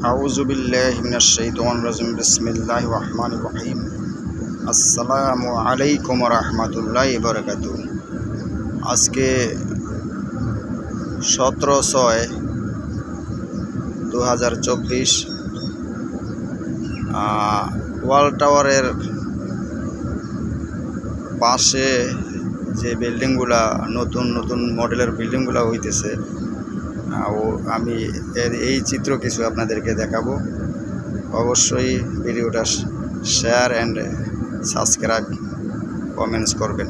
আউযু বিল্লাহি মিনাশ শাইতানির রাজিম বিসমিল্লাহির রহমানির রহিম। আসসালামু আলাইকুম ওয়া রাহমাতুল্লাহি ওয়া বারাকাতুহু। আজকে 17/6/2024 ওয়াল টাওয়ারের পাশে যে বিল্ডিংগুলা নতুন নতুন মডেলের বিল্ডিংগুলা হইতেছে, আমি এই চিত্র কিছু আপনাদেরকে দেখাবো। অবশ্যই ভিডিওটা শেয়ার অ্যান্ড সাবস্ক্রাইব কমেন্টস করবেন।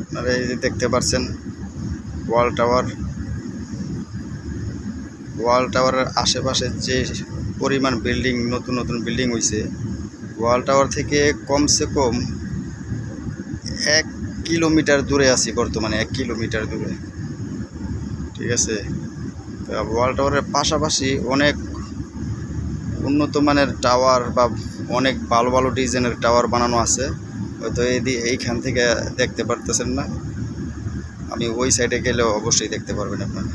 আপনারা এই যে দেখতে পাচ্ছেন ওয়াল টাওয়ারের আশেপাশে যে পরিমাণ বিল্ডিং, নতুন নতুন বিল্ডিং হয়েছে, ওয়াল টাওয়ার থেকে কমসে কম 1 কিলোমিটার দূরে আছি বর্তমানে, 1 কিলোমিটার দূরে। ঠিক আছে, ওয়াল টাওয়ারের পাশাপাশি অনেক উন্নত মানের টাওয়ার বা অনেক ভালো ভালো ডিজাইনের টাওয়ার বানানো আছে। হয়তো এইখান থেকে দেখতে পারতেছেন না, আমি ওই সাইডে গেলেও অবশ্যই দেখতে পারবেন আপনারা।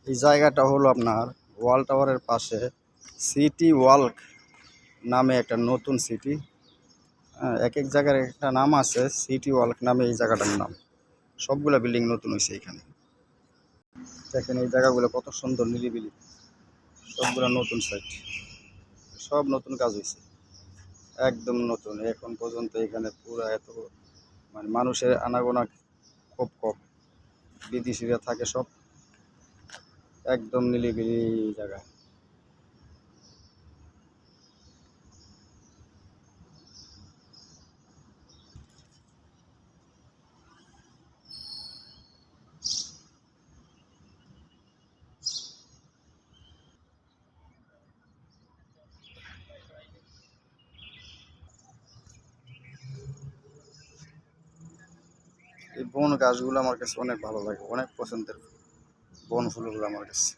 এই জায়গাটা হলো আপনার ওয়াল টাওয়ারের পাশে সিটি ওয়ার্ল্ড নামে একটা নতুন সিটি। এক এক জায়গার একটা নাম আছে, সিটি ওয়ার্ল্ড নামে এই জায়গাটার নাম। সবগুলা বিল্ডিং নতুন হয়েছে এখানে। দেখেন এই জায়গাগুলো কত সুন্দর, নিরিবিলি, সবগুলো নতুন সাইট, সব নতুন কাজ হয়েছে, একদম নতুন। এখন পর্যন্ত এখানে পুরো এত মানুষের আনাগোনা খুব কম, বিদেশিরা থাকে সব, একদম নিরিবিলি জায়গা। এই বন গাছগুলো আমার কাছে অনেক ভালো লাগে, অনেক পছন্দের বন ফুলগুলো আমার কাছে।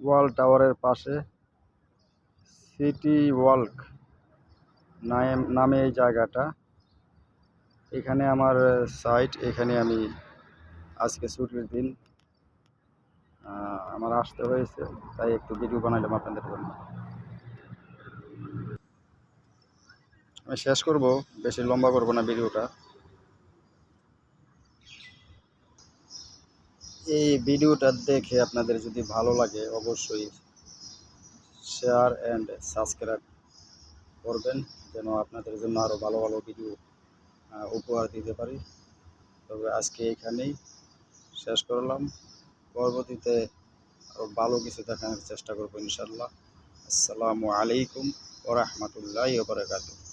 ওয়াল টাওয়ারের পাশে সিটি ওয়ার্ল্ড নামে এই জায়গাটা। এখানে আমার সাইট, এখানে আমি আজকে ছুটির দিন, আমার আসতে হয়েছে, তাই একটু ভিডিও বানাইলাম আপনাদের জন্য। আমি শেষ করব, বেশি লম্বা করব না ভিডিওটা। এই ভিডিওটা দেখে আপনাদের যদি ভালো লাগে অবশ্যই শেয়ার অ্যান্ড সাবস্ক্রাইব করবেন, যেন আপনাদের জন্য আরও ভালো ভালো ভিডিও উপহার দিতে পারি। তবে আজকে এইখানেই শেষ করলাম, পরবর্তীতে আরও ভালো কিছু দেখানোর চেষ্টা করবো ইনশাল্লাহ। আসসালামু আলাইকুম ওয়া রাহমাতুল্লাহি ওয়া বারাকাতুহু।